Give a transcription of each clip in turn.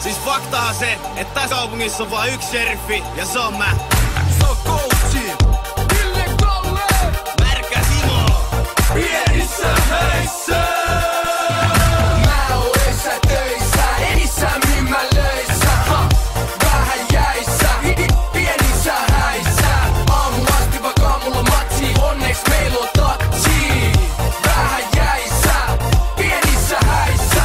Siis faktahan se, että tässä kaupungissa on vaan yksi sheriffi, ja se on mä. Se on Coachi, Ville Kalle, Märkä Simo, pienissä häissä. Mä oon öissä töissä, enissä myymälöissä, vähän jäissä, pienissä häissä. Aamu asti vaikka aamulla matsi, onneks meillä on tatsi. Vähän jäissä, pienissä häissä.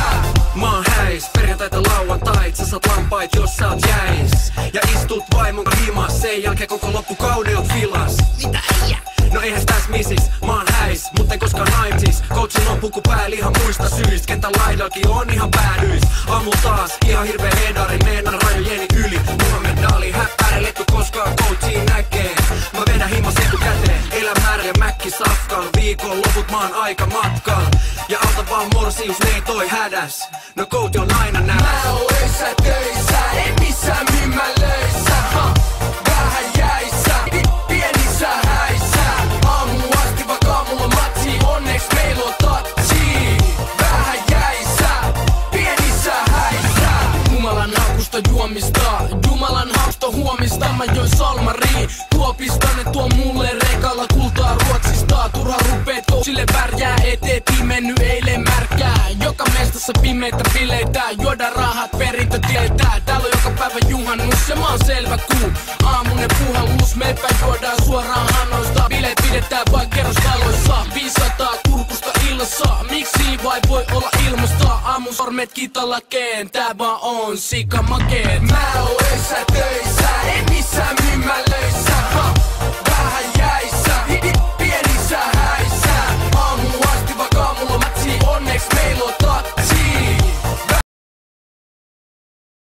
Mä oon häis, perjantaita lauantait, sä saat lampait jos sä oot jäis. Ja istut vaimon himas, sen jälkeen koko loppukauden oot filas. mitä äijä? No eihän täs misis, mä oon häis, mut en koskaan naimsis. Coachin on puku päällä ihan muista syistä, kentän laidalkin on ihan päädyis. Aamu taas, ihan hirveä hedari, meenan rajojeni yli. Mulla on medaali, häppäileletty koskaan coachiin näkee. Mä vedän himas etukäteen, elän määrä ja mäkki safkaan. Viikon loput mä oon aika matkalla, ja alta vaan morsius, ne ei toi hädäs. No coach on aina näs. Mä oon öissä töissä, en missään myymälöissä, vähän jäissä, pienissä häissä. Aamu asti vaikka aamulla matsi, onneks meillä on tatsi. Vähän jäissä, pienissä häissä. Jumalan haukusta juomista, Jumalan hausta huomista. Mä join salmariin, tuopista ne tuo mulle rekalla kultaa Ruotsista. Turha rupeet coachille värjää, eteen mennyt eilen märkää. Joka mestassa pimeitä bileitä, juoda rahat perintötietää. Täällä on joka päivä juhannus ja mä oon selvä kuu. Aamunen puhallus, meipä juodaan suoraan hanoista. Bileet pidetään vain kerrostaloissa, 500 kurkusta illassa. Miksi vai voi olla ilmasta? Aamun sormet kitalakeen, tää vaan on sika makeet. Mä oon öissä töissä, en missään myymälöissä,